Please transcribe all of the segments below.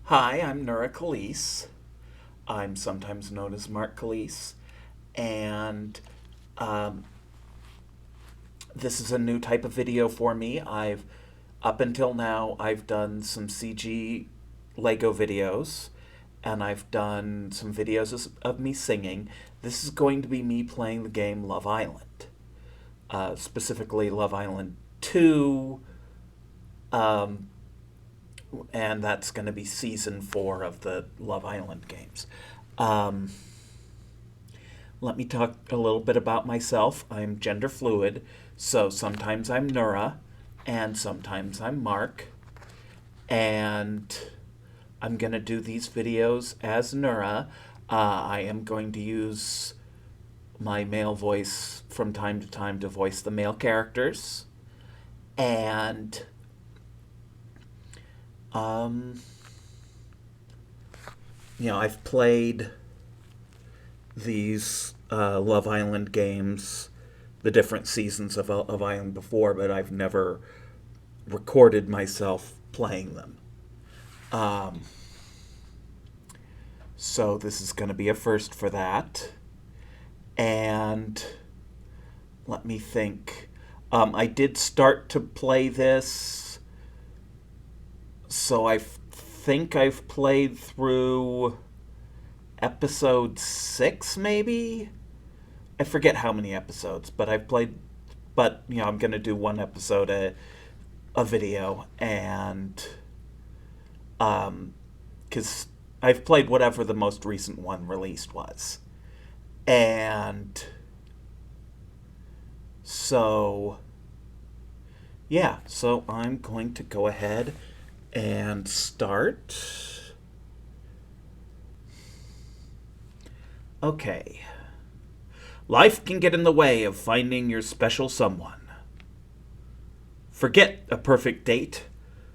Hi, I'm Nura Khalees. I'm sometimes known as Mark Khalees, and um, this is a new type of video for me. Up until now, I've done some CG Lego videos, and I've done some videos of me singing. This is going to be me playing the game Love Island, specifically Love Island 2, um, and that's going to be season 4 of the Love Island games. Um, Let me talk a little bit about myself. I'm gender fluid, so sometimes I'm Nura, and sometimes I'm Mark. And I'm going to do these videos as Nura. I am going to use my male voice from time to time to voice the male characters. And um, I've played these Love Island games, the different seasons of Island before, but I've never recorded myself playing them. Um, so this is going to be a first for that. And let me think. I did start to play this, so I think I've played through episode 6, maybe? I forget how many episodes, but I've played. But, I'm going to do one episode a video, and because I've played whatever the most recent one released was. And so, yeah, so I'm going to go ahead and start. Okay. Life can get in the way of finding your special someone. Forget a perfect date.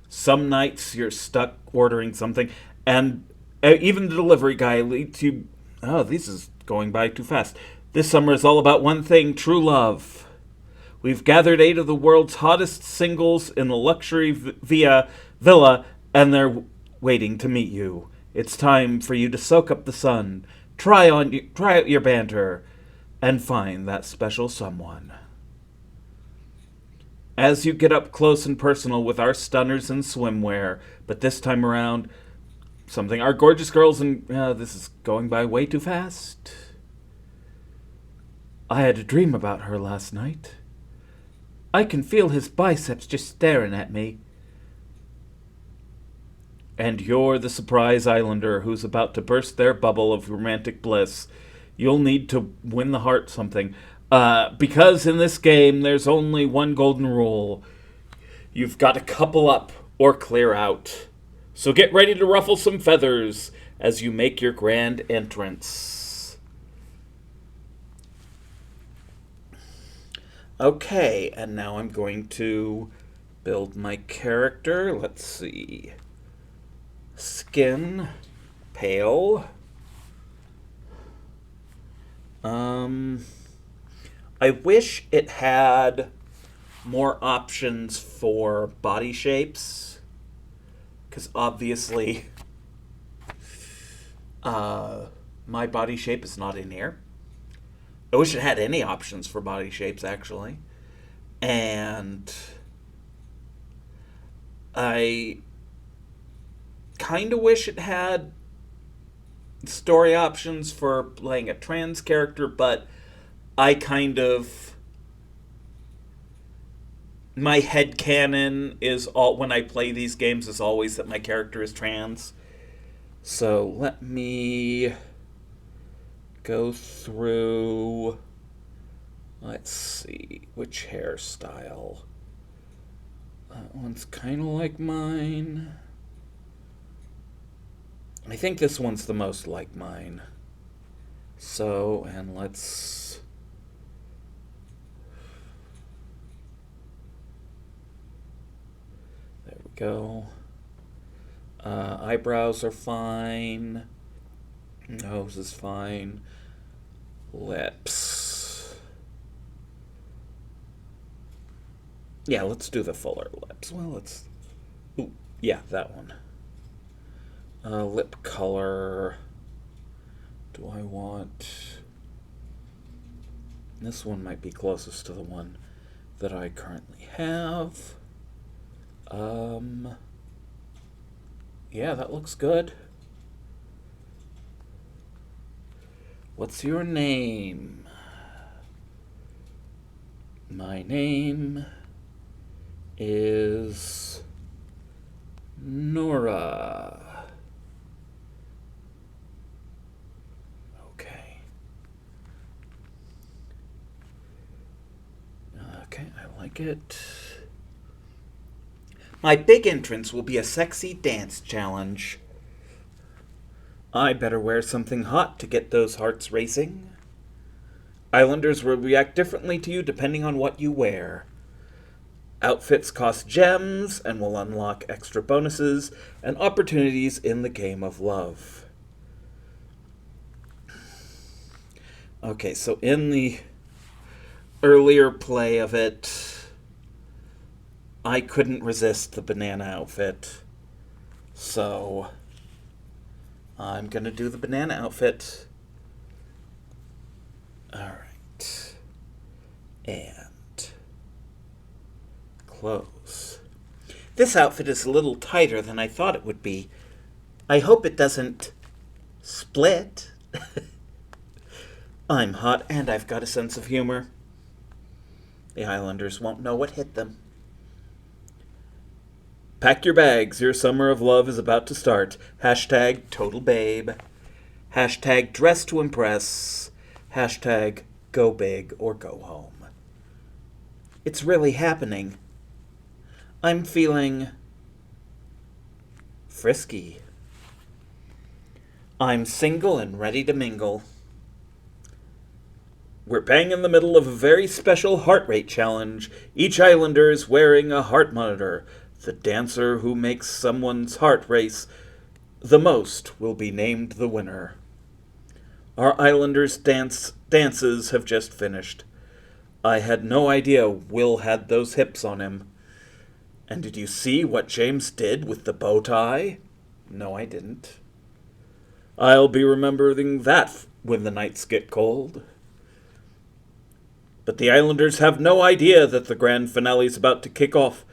Some nights you're stuck ordering something, and even the delivery guy leads you. Oh, this is going by too fast. This summer is all about one thing: true love. We've gathered 8 of the world's hottest singles in the luxury villa, and they're waiting to meet you. It's time for you to soak up the sun, try out your banter, and find that special someone. As you get up close and personal with our stunners in swimwear, but this time around, something our gorgeous girls and this is going by way too fast. I had a dream about her last night. I can feel his biceps just staring at me. And you're the surprise islander who's about to burst their bubble of romantic bliss. You'll need to win the heart something. Because in this game, there's only one golden rule. You've got to couple up or clear out. So get ready to ruffle some feathers as you make your grand entrance. Okay, and now I'm going to build my character. Let's see. Skin, pale. I wish it had more options for body shapes, because obviously my body shape is not in here. I wish it had any options for body shapes, actually. And I kind of wish it had story options for playing a trans character, but my headcanon is all when I play these games is always that my character is trans. So let me go through. Let's see which hairstyle. That one's kind of like mine. I think this one's the most like mine. So, and let's. There we go. Eyebrows are fine. Nose is fine. Lips. Yeah, let's do the fuller lips. Well, let's. Ooh, yeah, that one. Lip color. Do I want... This one might be closest to the one that I currently have. Yeah, that looks good. What's your name? My name is Nora. Okay. Okay, I like it. My big entrance will be a sexy dance challenge. I better wear something hot to get those hearts racing. Islanders will react differently to you depending on what you wear. Outfits cost gems and will unlock extra bonuses and opportunities in the game of love. Okay, so in the earlier play of it, I couldn't resist the banana outfit. So I'm going to do the banana outfit. Alright. And clothes. This outfit is a little tighter than I thought it would be. I hope it doesn't split. I'm hot and I've got a sense of humor. The Islanders won't know what hit them. Pack your bags. Your summer of love is about to start. Hashtag total babe. Hashtag dress to impress. Hashtag go big or go home. It's really happening. I'm feeling frisky. I'm single and ready to mingle. We're bang in the middle of a very special heart rate challenge. Each Islander is wearing a heart monitor. The dancer who makes someone's heart race the most will be named the winner. Our Islanders' dances have just finished. I had no idea Will had those hips on him. And did you see what James did with the bow tie? No, I didn't. I'll be remembering that when the nights get cold. But the Islanders have no idea that the grand finale's about to kick off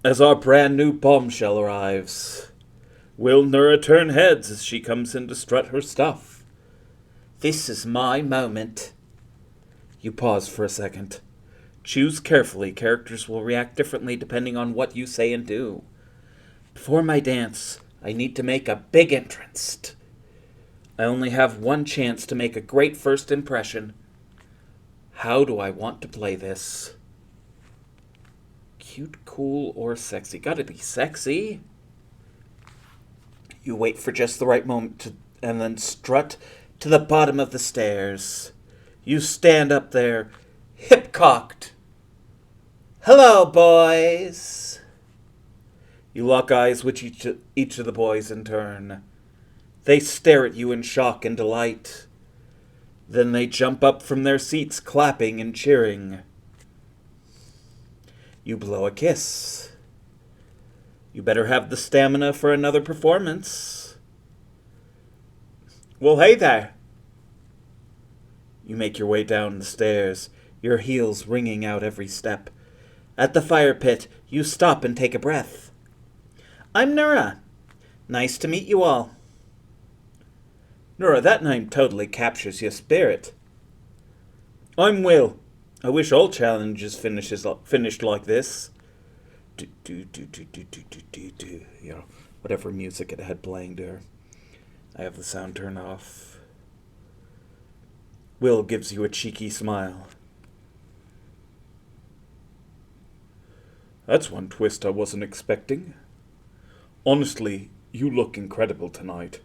as our brand new bombshell arrives. Will Nura turn heads as she comes in to strut her stuff? This is my moment. You pause for a second. Choose carefully. Characters will react differently depending on what you say and do. Before my dance, I need to make a big entrance. I only have one chance to make a great first impression. How do I want to play this? Cute, cool, or sexy? Gotta be sexy. You wait for just the right moment and then strut to the bottom of the stairs. You stand up there, hip-cocked. Hello, boys. You lock eyes with each of the boys in turn. They stare at you in shock and delight. Then they jump up from their seats, clapping and cheering. You blow a kiss. You better have the stamina for another performance. Well, hey there. You make your way down the stairs, your heels ringing out every step. At the fire pit, you stop and take a breath. I'm Nura. Nice to meet you all. Nura, that name totally captures your spirit. I'm Will. I wish all challenges finished like this. You know, whatever music it had playing there. I have the sound turned off. Will gives you a cheeky smile. That's one twist I wasn't expecting. Honestly, you look incredible tonight.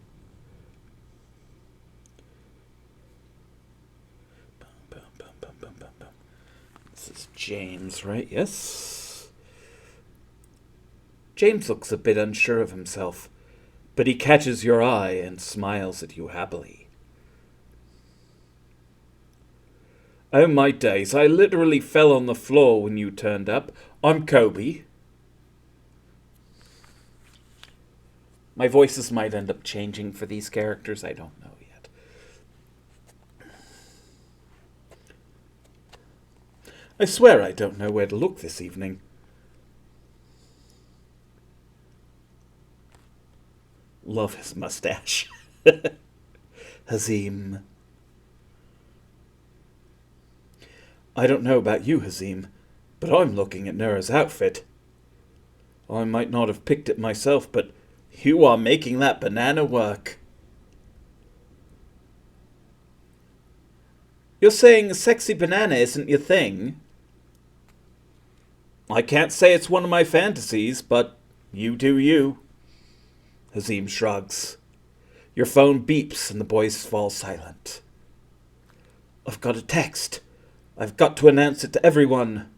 This is James, right? Yes. James looks a bit unsure of himself, but he catches your eye and smiles at you happily. Oh my days, I literally fell on the floor when you turned up. I'm Kobe. My voices might end up changing for these characters. I don't know yet. I swear I don't know where to look this evening. Love his mustache. Hazim. I don't know about you, Hazim, but I'm looking at Nura's outfit. I might not have picked it myself, but you are making that banana work. You're saying a sexy banana isn't your thing? I can't say it's one of my fantasies, but you do you. Hazim shrugs. Your phone beeps and the boys fall silent. I've got a text. I've got to announce it to everyone.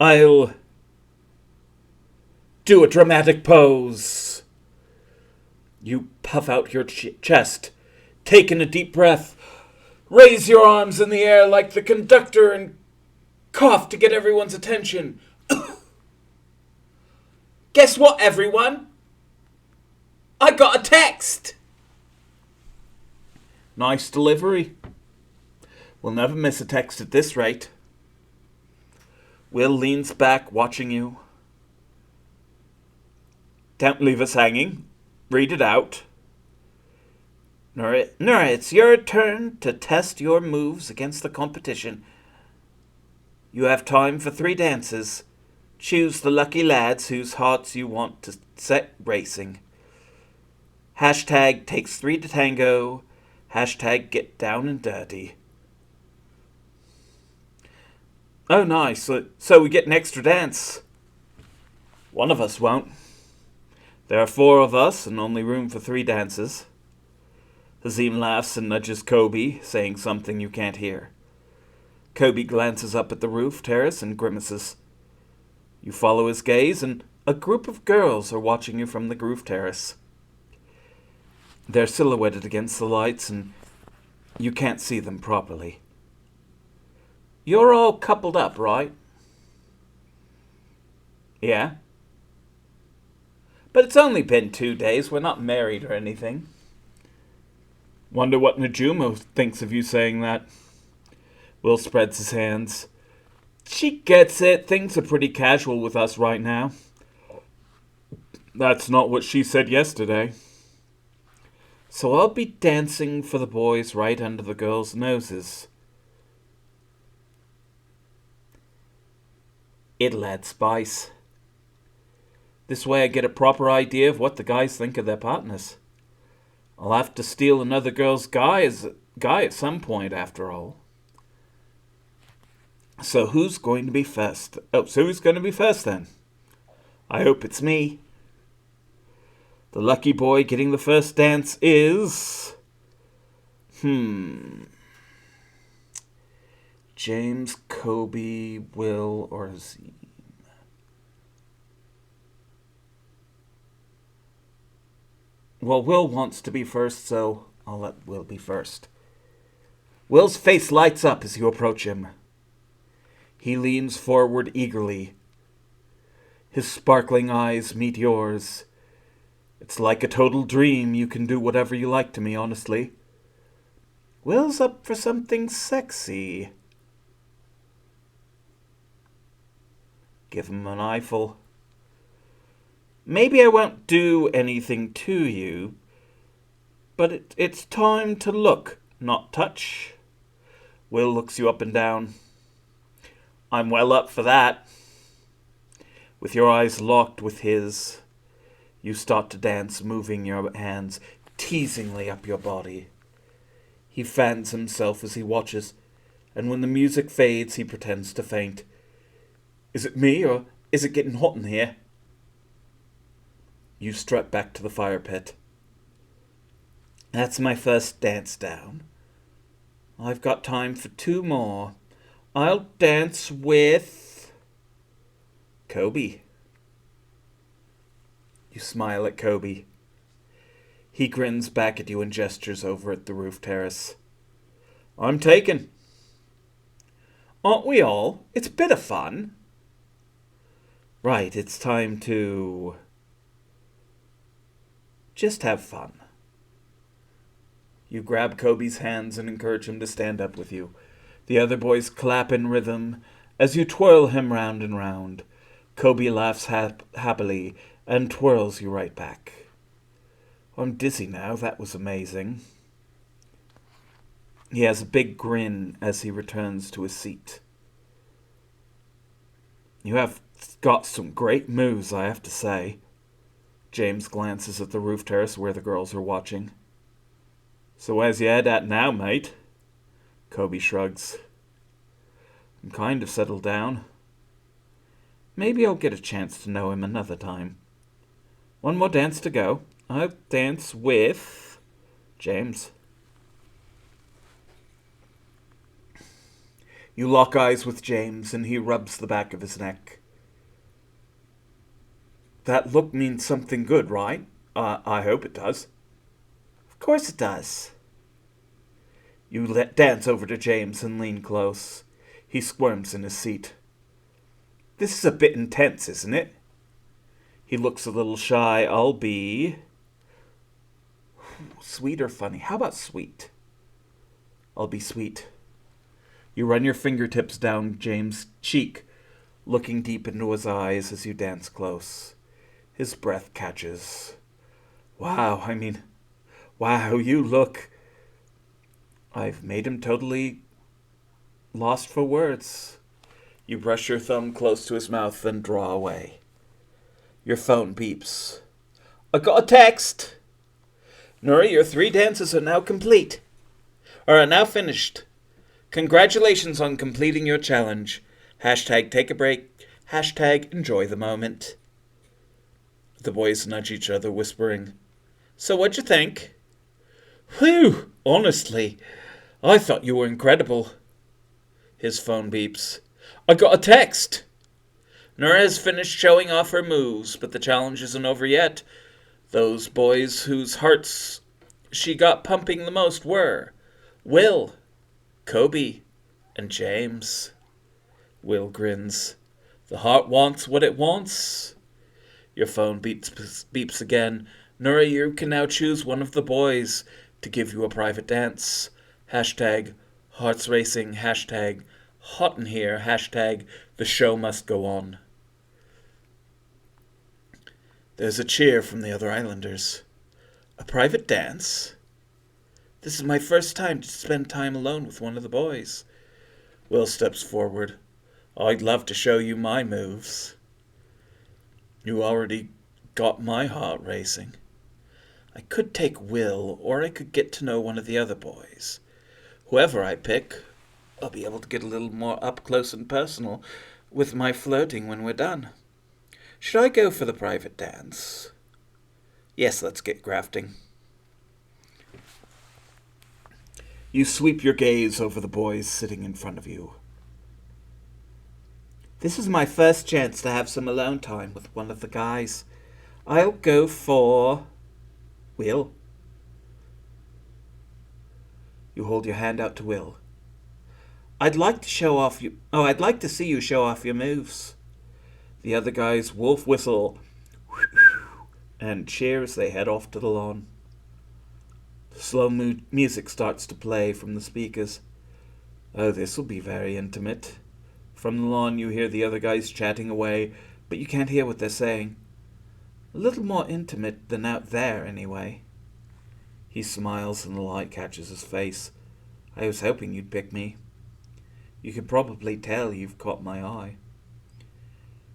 I'll do a dramatic pose. You puff out your chest, take in a deep breath, raise your arms in the air like the conductor and cough to get everyone's attention. Guess what, everyone? I got a text! Nice delivery. We'll never miss a text at this rate. Will leans back, watching you. Don't leave us hanging. Read it out. Nura, it's your turn to test your moves against the competition. You have time for 3 dances. Choose the lucky lads whose hearts you want to set racing. Hashtag takes 3 to tango. Hashtag get down and dirty. Oh, nice. So we get an extra dance. One of us won't. There are 4 of us and only room for 3 dances. Hazim laughs and nudges Kobe, saying something you can't hear. Kobe glances up at the roof terrace and grimaces. You follow his gaze, and a group of girls are watching you from the roof terrace. They're silhouetted against the lights, and you can't see them properly. You're all coupled up, right? Yeah. But it's only been 2 days. We're not married or anything. Wonder what Najumo thinks of you saying that. Will spreads his hands. She gets it. Things are pretty casual with us right now. That's not what she said yesterday. So I'll be dancing for the boys right under the girls' noses. It'll add spice. This way I get a proper idea of what the guys think of their partners. I'll have to steal another girl's guy at some point, after all. So who's going to be first? So who's going to be first then? I hope it's me. The lucky boy getting the first dance is... James, Kobe, Will, or Hazim? Well, Will wants to be first, so I'll let Will be first. Will's face lights up as you approach him. He leans forward eagerly. His sparkling eyes meet yours. It's like a total dream. You can do whatever you like to me, honestly. Will's up for something sexy. Give him an eyeful. Maybe I won't do anything to you, but it's time to look, not touch. Will looks you up and down. I'm well up for that. With your eyes locked with his, you start to dance, moving your hands teasingly up your body. He fans himself as he watches, and when the music fades, he pretends to faint. Is it me, or is it getting hot in here? You strut back to the fire pit. That's my first dance down. I've got time for 2 more. I'll dance with... Kobe. You smile at Kobe. He grins back at you and gestures over at the roof terrace. I'm taken. Aren't we all? It's a bit of fun. Right, it's time to... Just have fun. You grab Kobe's hands and encourage him to stand up with you. The other boys clap in rhythm as you twirl him round and round. Kobe laughs happily and twirls you right back. I'm dizzy now. That was amazing. He has a big grin as he returns to his seat. You have got some great moves, I have to say. James glances at the roof terrace where the girls are watching. So where's your head at now, mate? Kobe shrugs. I'm kind of settled down. Maybe I'll get a chance to know him another time. One more dance to go. I'll dance with James. You lock eyes with James and he rubs the back of his neck. That look means something good, right? I hope it does. Of course it does. You dance over to James and lean close. He squirms in his seat. This is a bit intense, isn't it? He looks a little shy. I'll be... Sweet or funny? How about sweet? I'll be sweet. You run your fingertips down James' cheek, looking deep into his eyes as you dance close. His breath catches. Wow, you look... I've made him totally lost for words. You brush your thumb close to his mouth, then draw away. Your phone beeps. I got a text! Nuri, your 3 dances are now complete. Or are now finished. Congratulations on completing your challenge. Hashtag take a break. Hashtag enjoy the moment. The boys nudge each other, whispering, So what'd you think? Whew, honestly, I thought you were incredible. His phone beeps. I got a text. Nura has finished showing off her moves, but the challenge isn't over yet. Those boys whose hearts she got pumping the most were Will, Kobe, and James. Will grins. The heart wants what it wants. Your phone beeps again. Nura, you can now choose one of the boys to give you a private dance. Hashtag hearts racing. Hashtag hot in here. Hashtag the show must go on. There's a cheer from the other islanders. A private dance? This is my first time to spend time alone with one of the boys. Will steps forward. I'd love to show you my moves. You already got my heart racing. I could take Will, or I could get to know one of the other boys. Whoever I pick, I'll be able to get a little more up close and personal with my flirting when we're done. Should I go for the private dance? Yes, let's get grafting. You sweep your gaze over the boys sitting in front of you. This is my first chance to have some alone time with one of the guys. I'll go for... Will. You hold your hand out to Will. I'd like to see you show off your moves. The other guys wolf whistle and cheer as they head off to the lawn. Slow music starts to play from the speakers. Oh, this will be very intimate. From the lawn you hear the other guys chatting away, but you can't hear what they're saying. A little more intimate than out there, anyway. He smiles and the light catches his face. I was hoping you'd pick me. You can probably tell you've caught my eye.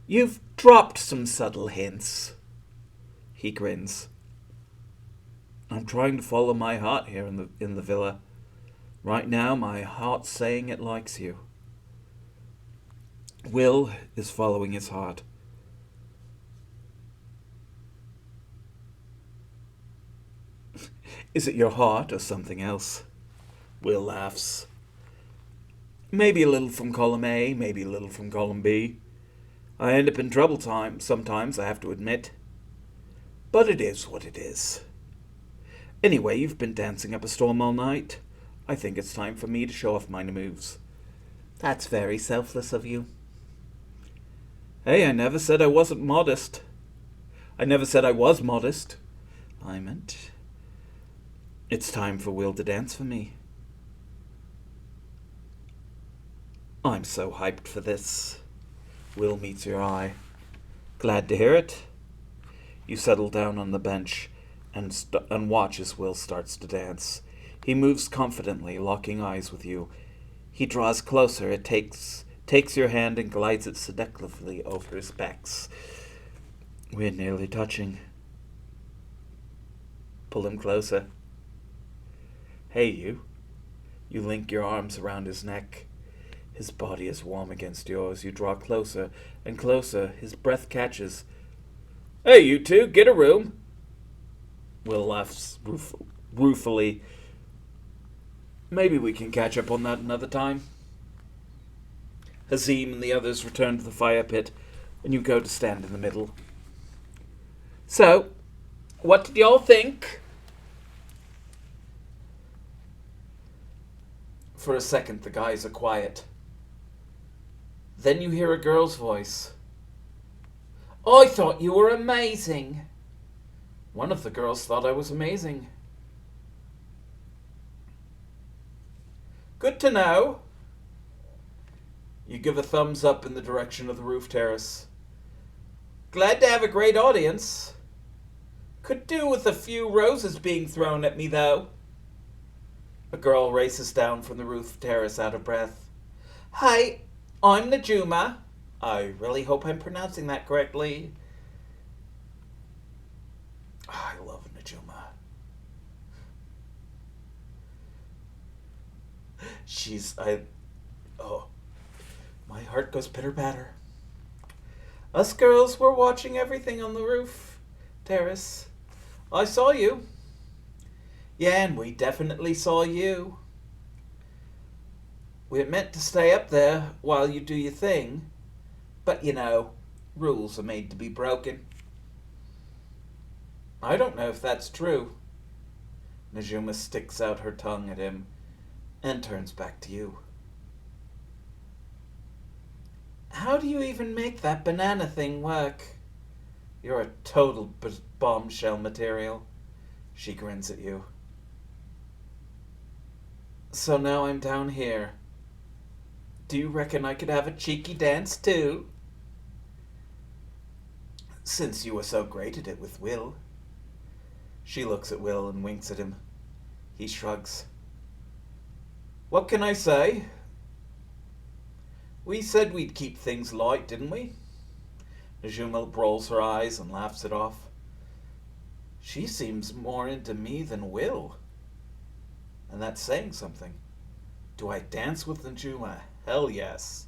You've dropped some subtle hints. He grins. I'm trying to follow my heart here in the villa. Right now, my heart's saying it likes you. Will is following his heart. Is it your heart or something else? Will laughs. Maybe a little from column A, maybe a little from column B. I end up in trouble sometimes, I have to admit. But it is what it is. Anyway, you've been dancing up a storm all night. I think it's time for me to show off my moves. That's very selfless of you. Hey, I never said I wasn't modest. I never said I was modest. alignment. It's time for Will to dance for me. I'm so hyped for this. Will meets your eye. Glad to hear it. You settle down on the bench and watch as Will starts to dance. He moves confidently, locking eyes with you. He draws closer. It takes your hand and glides it seductively over his pecs. We're nearly touching. Pull him closer. Hey, you. You link your arms around his neck. His body is warm against yours. You draw closer and closer. His breath catches. Hey, you two, get a room. Will laughs ruefully. Maybe we can catch up on that another time. Hazim and the others return to the fire pit, and you go to stand in the middle. So, what did y'all think? For a second, the guys are quiet. Then you hear a girl's voice. I thought you were amazing. One of the girls thought I was amazing. Good to know. You give a thumbs up in the direction of the roof terrace. Glad to have a great audience. Could do with a few roses being thrown at me, though. A girl races down from the roof terrace out of breath. Hi, I'm Najuma. I really hope I'm pronouncing that correctly. I love Najuma. My heart goes pitter-patter. Us girls were watching everything on the roof terrace. I saw you. Yeah, and we definitely saw you. We're meant to stay up there while you do your thing, but you know, rules are made to be broken. I don't know if that's true. Najuma sticks out her tongue at him and turns back to you. How do you even make that banana thing work? You're a total bombshell material. She grins at you. So now I'm down here. Do you reckon I could have a cheeky dance too? Since you were so great at it with Will. She looks at Will and winks at him. He shrugs. What can I say? We said we'd keep things light, didn't we? Najuma rolls her eyes and laughs it off. She seems more into me than Will. And that's saying something. Do I dance with Najuma? Hell yes.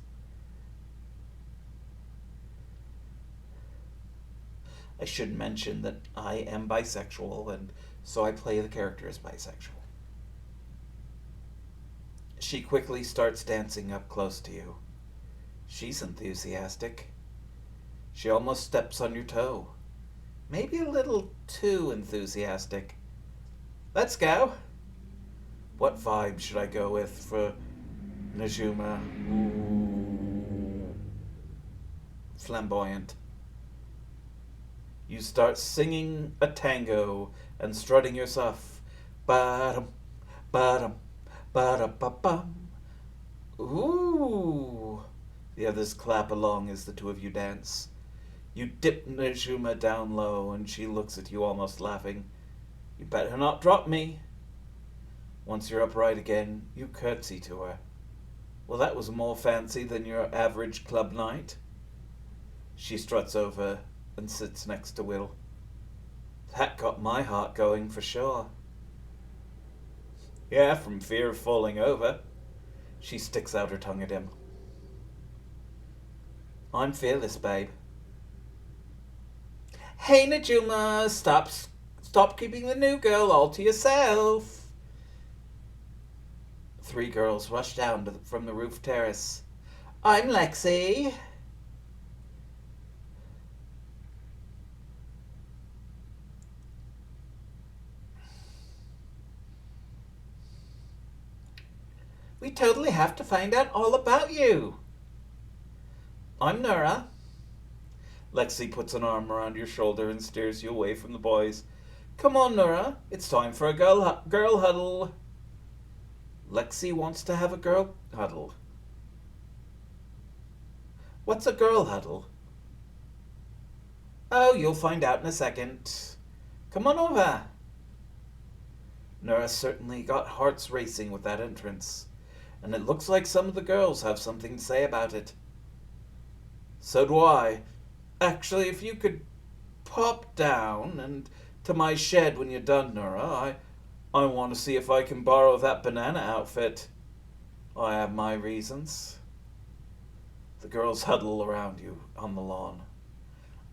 I should mention that I am bisexual, and so I play the character as bisexual. She quickly starts dancing up close to you. She's enthusiastic. She almost steps on your toe. Maybe a little too enthusiastic. Let's go. What vibe should I go with for Najuma? Ooh. Flamboyant. You start singing a tango and strutting your stuff. Ba-dum, ba-dum, ba-da-ba-bum. Ooh. The others clap along as the two of you dance. You dip Najuma down low and she looks at you almost laughing. You better not drop me. Once you're upright again, you curtsy to her. Well, that was more fancy than your average club night. She struts over and sits next to Will. That got my heart going for sure. Yeah, from fear of falling over. She sticks out her tongue at him. I'm fearless, babe. Hey, Najuma, stop keeping the new girl all to yourself. 3 girls rush down from the roof terrace. I'm Lexi. We totally have to find out all about you. I'm Nora. Lexi puts an arm around your shoulder and steers you away from the boys. Come on, Nora. It's time for a girl huddle. Lexi wants to have a girl huddle. What's a girl huddle? Oh, you'll find out in a second. Come on over. Nora certainly got hearts racing with that entrance, and it looks like some of the girls have something to say about it. So do I. Actually, if you could pop down and to my shed when you're done, Nora, I want to see if I can borrow that banana outfit. I have my reasons. The girls huddle around you on the lawn.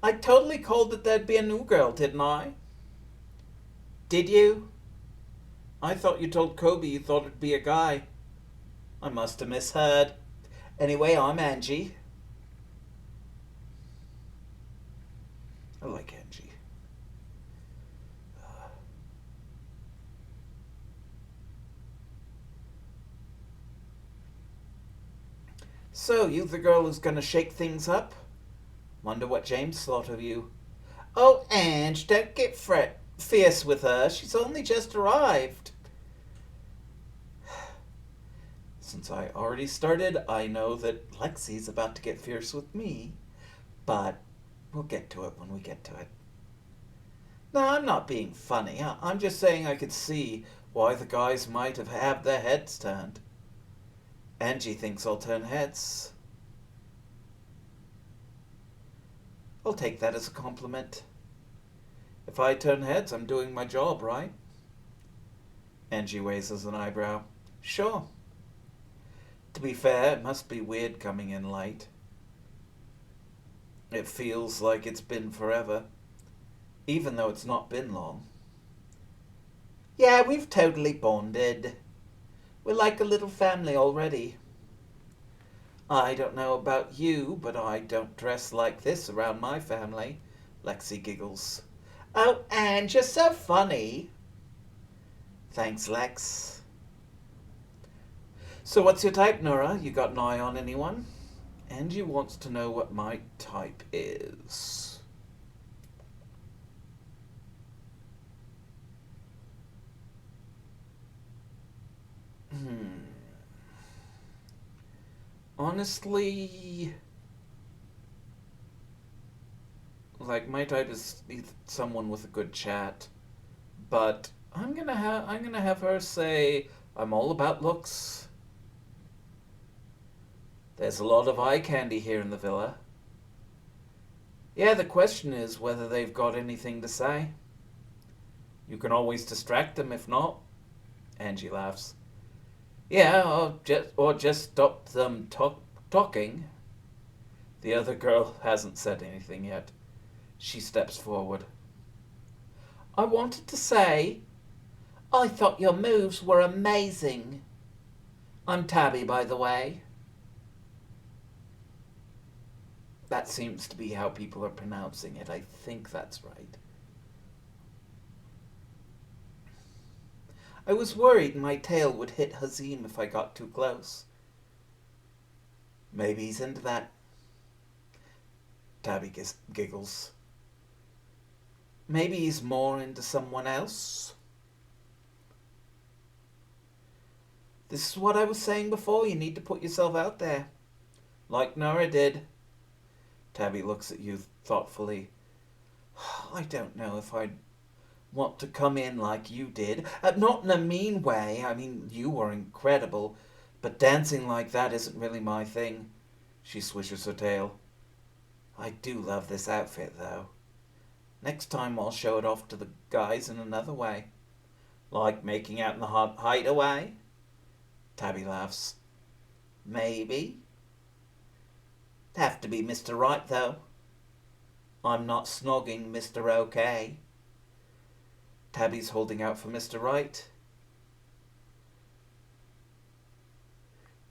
I totally called that there'd be a new girl, didn't I? Did you? I thought you told Kobe you thought it'd be a guy. I must have misheard. Anyway, I'm Angie. I like Angie. So, you the girl who's gonna shake things up? Wonder what James thought of you. Oh, Ange, don't get fierce with her. She's only just arrived. Since I already started, I know that Lexi's about to get fierce with me. But we'll get to it when we get to it. No, I'm not being funny. I'm just saying I could see why the guys might have had their heads turned. Angie thinks I'll turn heads. I'll take that as a compliment. If I turn heads, I'm doing my job, right? Angie raises an eyebrow. Sure. To be fair, it must be weird coming in late. It feels like it's been forever, even though it's not been long. Yeah, we've totally bonded. We're like a little family already. I don't know about you, but I don't dress like this around my family. Lexi giggles. Oh, Ange, you're so funny. Thanks, Lex. So what's your type, Nora? You got an eye on anyone? Angie wants to know what my type is. Honestly, like my type is someone with a good chat, but I'm gonna have her say I'm all about looks. There's a lot of eye candy here in the villa. Yeah, the question is whether they've got anything to say. You can always distract them if not. Angie laughs. Yeah, or just stop them talking. The other girl hasn't said anything yet. She steps forward. I wanted to say, I thought your moves were amazing. I'm Tabby, by the way. That seems to be how people are pronouncing it. I think that's right. I was worried my tail would hit Hazim if I got too close. Maybe he's into that. Tabby giggles. Maybe he's more into someone else. This is what I was saying before. You need to put yourself out there. Like Nora did. Tabby looks at you thoughtfully. I don't know if I'd want to come in like you did. Not in a mean way. I mean, you were incredible. But dancing like that isn't really my thing. She swishes her tail. I do love this outfit, though. Next time I'll show it off to the guys in another way. Like making out in the hideaway? Tabby laughs. Maybe. It'd have to be Mr. Right, though. I'm not snogging Mr. OK. Tabby's holding out for Mr. Right.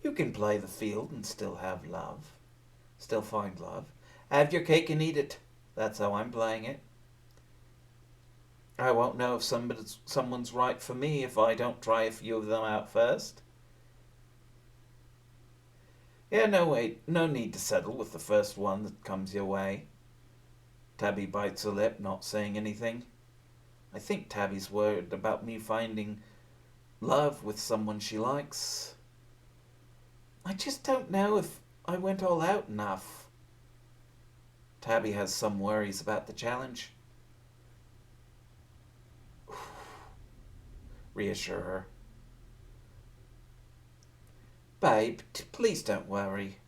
You can play the field and still have love. Still find love. Have your cake and eat it. That's how I'm playing it. I won't know if someone's right for me if I don't try a few of them out first. Yeah, no need to settle with the first one that comes your way. Tabby bites her lip, not saying anything. I think Tabby's worried about me finding love with someone she likes. I just don't know if I went all out enough. Tabby has some worries about the challenge. Reassure her. Babe, please don't worry.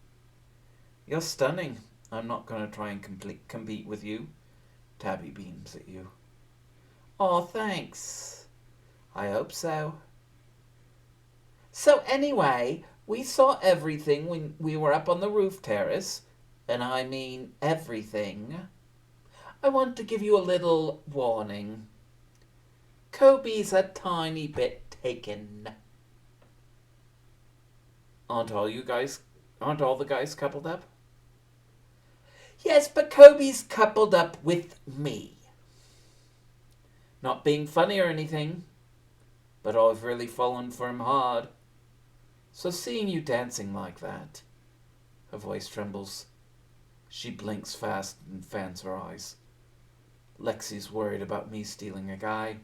You're stunning. I'm not going to try and compete with you. Tabby beams at you. Aw, thanks. I hope so. So anyway, we saw everything when we were up on the roof terrace. And I mean everything. I want to give you a little warning. Kobe's a tiny bit taken. Aren't all the guys coupled up? Yes, but Kobe's coupled up with me. Not being funny or anything, but I've really fallen for him hard. So seeing you dancing like that, her voice trembles. She blinks fast and fans her eyes. Lexi's worried about me stealing a guy.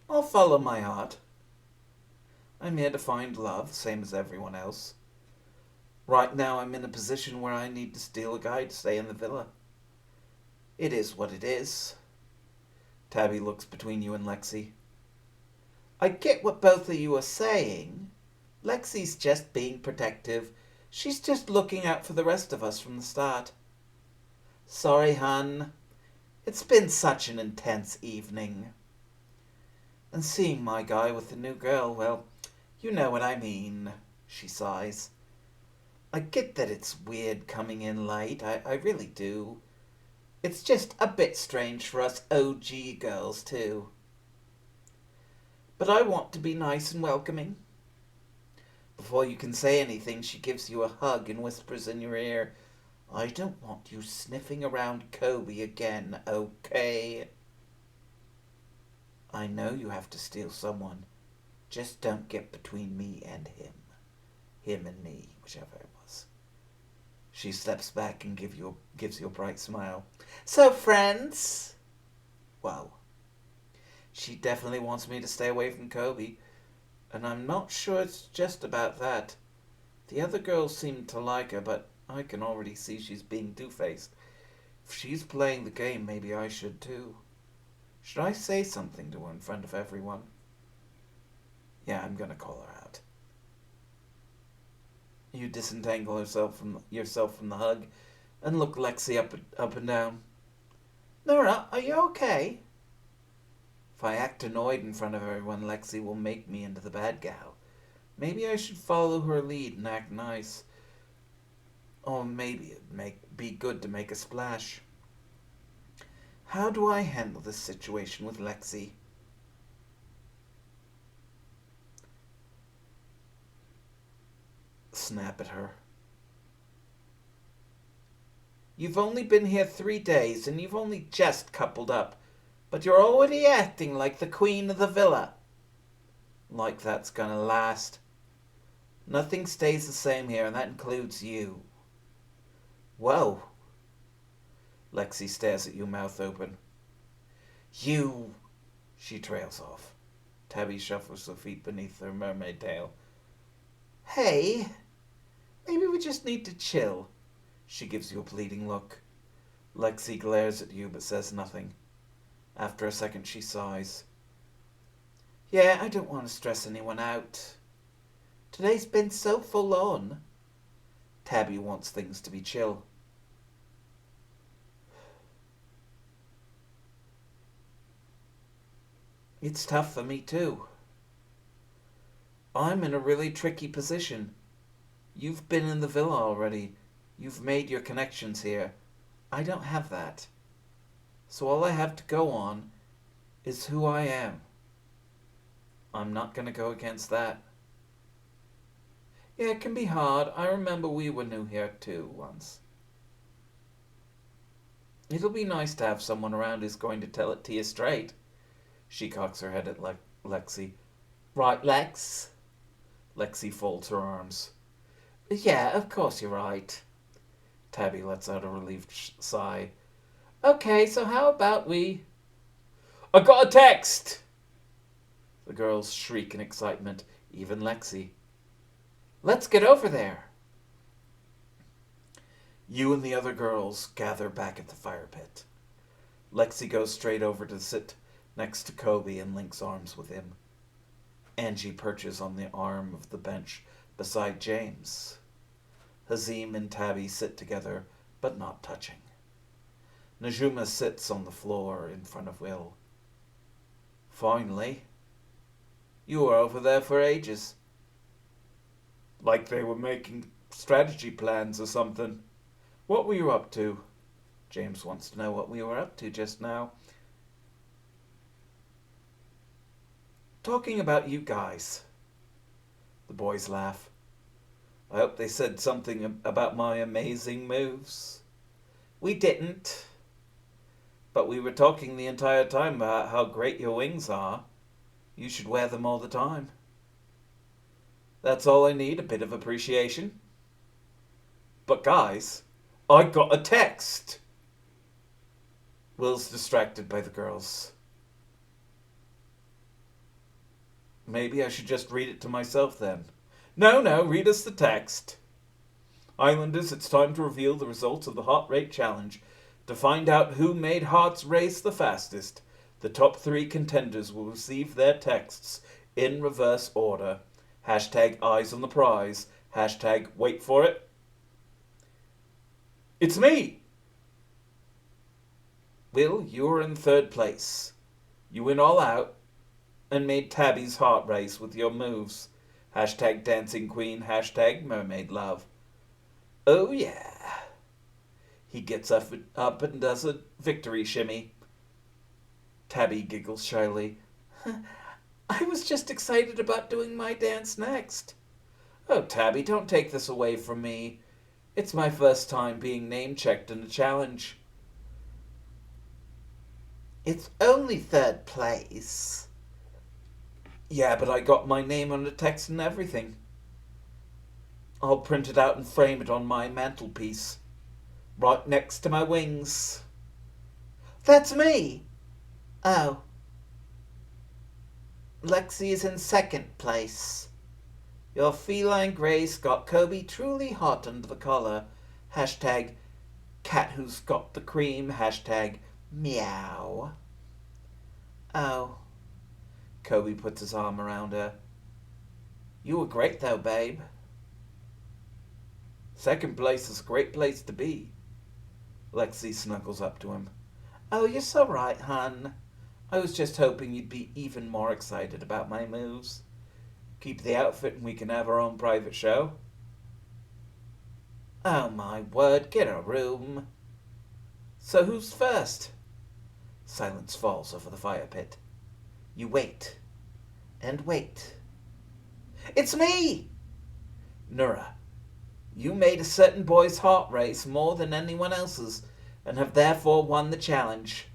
I'll follow my heart. I'm here to find love, same as everyone else. Right now I'm in a position where I need to steal a guy to stay in the villa. It is what it is. Tabby looks between you and Lexi. I get what both of you are saying. Lexi's just being protective. She's just looking out for the rest of us from the start. Sorry, hun. It's been such an intense evening. And seeing my guy with the new girl, well, you know what I mean, she sighs. I get that it's weird coming in late, I really do. It's just a bit strange for us OG girls, too. But I want to be nice and welcoming. Before you can say anything, she gives you a hug and whispers in your ear, I don't want you sniffing around Kobe again, okay? I know you have to steal someone. Just don't get between me and him. Him and me, whichever it was. She steps back and gives you a bright smile. So, friends? Whoa. She definitely wants me to stay away from Kobe. And I'm not sure it's just about that. The other girls seem to like her, but I can already see she's being two-faced. If she's playing the game, maybe I should too. Should I say something to her in front of everyone? Yeah, I'm gonna call her out. You disentangle yourself from the hug and look Lexi up and down. Nora, are you okay? If I act annoyed in front of everyone, Lexi will make me into the bad gal. Maybe I should follow her lead and act nice. Or maybe it'd be good to make a splash. How do I handle this situation with Lexi? Snap at her. You've only been here 3 days and you've only just coupled up, but you're already acting like the queen of the villa. Like that's gonna last. Nothing stays the same here, and that includes you. Whoa. Lexi stares at you, mouth open. You... She trails off. Tabby shuffles her feet beneath her mermaid tail. Hey, maybe we just need to chill. She gives you a pleading look. Lexi glares at you but says nothing. After a second she sighs. Yeah, I don't want to stress anyone out. Today's been so full on. Tabby wants things to be chill. It's tough for me too. I'm in a really tricky position. You've been in the villa already. You've made your connections here. I don't have that. So all I have to go on is who I am. I'm not going to go against that. Yeah, it can be hard. I remember we were new here too once. It'll be nice to have someone around who's going to tell it to you straight. She cocks her head at Lexi. Right, Lex? Lexi folds her arms. Yeah, of course you're right. Tabby lets out a relieved sigh. Okay, so how about we... I got a text! The girls shriek in excitement, even Lexi. Let's get over there. You and the other girls gather back at the fire pit. Lexi goes straight over to sit next to Kobe and links arms with him. Angie perches on the arm of the bench beside James. Hazim and Tabby sit together, but not touching. Najuma sits on the floor in front of Will. Finally. You were over there for ages. Like they were making strategy plans or something. What were you up to? James wants to know what we were up to just now. Talking about you guys. The boys laugh. I hope they said something about my amazing moves. We didn't. But we were talking the entire time about how great your wings are. You should wear them all the time. That's all I need, a bit of appreciation. But guys, I got a text. Will's distracted by the girls. Maybe I should just read it to myself then. No, read us the text. Islanders, it's time to reveal the results of the Heart Rate Challenge. To find out who made hearts race the fastest, the top 3 contenders will receive their texts in reverse order. Hashtag eyes on the prize. Hashtag wait for it. It's me! Will, you are in 3rd place. You went all out and made Tabby's heart race with your moves. Hashtag dancing queen. Hashtag mermaid love. Oh yeah. He gets up and does a victory shimmy. Tabby giggles shyly. I was just excited about doing my dance next. Oh, Tabby, don't take this away from me. It's my first time being name-checked in a challenge. It's only 3rd place. Yeah, but I got my name on the text and everything. I'll print it out and frame it on my mantelpiece. Right next to my wings. That's me! Oh. Lexi is in 2nd place. Your feline grace got Kobe truly hot under the collar. Hashtag cat who's got the cream. Hashtag meow. Oh. Kobe puts his arm around her. You were great though, babe. 2nd place is a great place to be. Lexi snuggles up to him. Oh, you're so right, hun. I was just hoping you'd be even more excited about my moves. Keep the outfit and we can have our own private show. Oh my word, get a room. So who's first? Silence falls over the fire pit. You wait. And wait. It's me! Nura, you made a certain boy's heart race more than anyone else's, and have therefore won the challenge.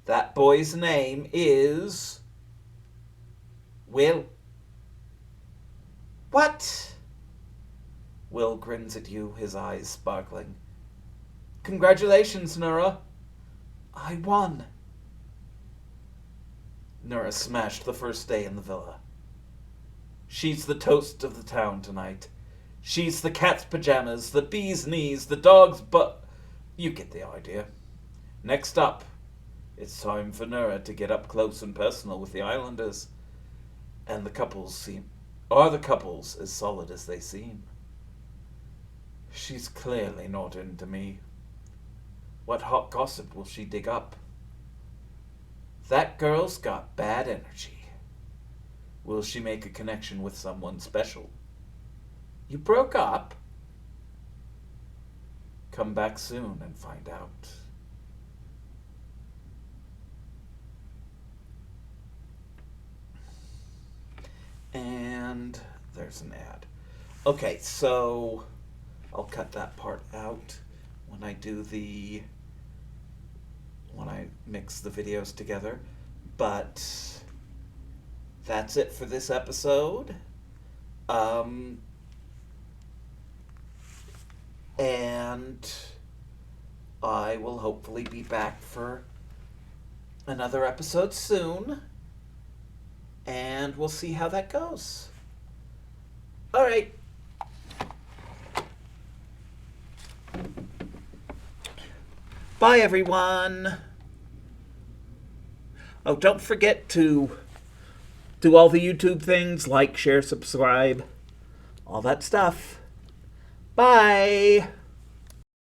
That boy's name is... Will. What? Will grins at you, his eyes sparkling. Congratulations, Nura. I won. Nura smashed the first day in the villa. She's the toast of the town tonight. She's the cat's pajamas, the bee's knees, the dog's butt. You get the idea. Next up, it's time for Nura to get up close and personal with the Islanders. And the couples as solid as they seem. She's clearly not into me. What hot gossip will she dig up? That girl's got bad energy. Will she make a connection with someone special? You broke up? Come back soon and find out. And there's an ad. Okay, so I'll cut that part out when I mix the videos together. But that's it for this episode. And I will hopefully be back for another episode soon. And we'll see how that goes. All right. Bye, everyone. Oh, don't forget to do all the YouTube things, like, share, subscribe, all that stuff. Bye.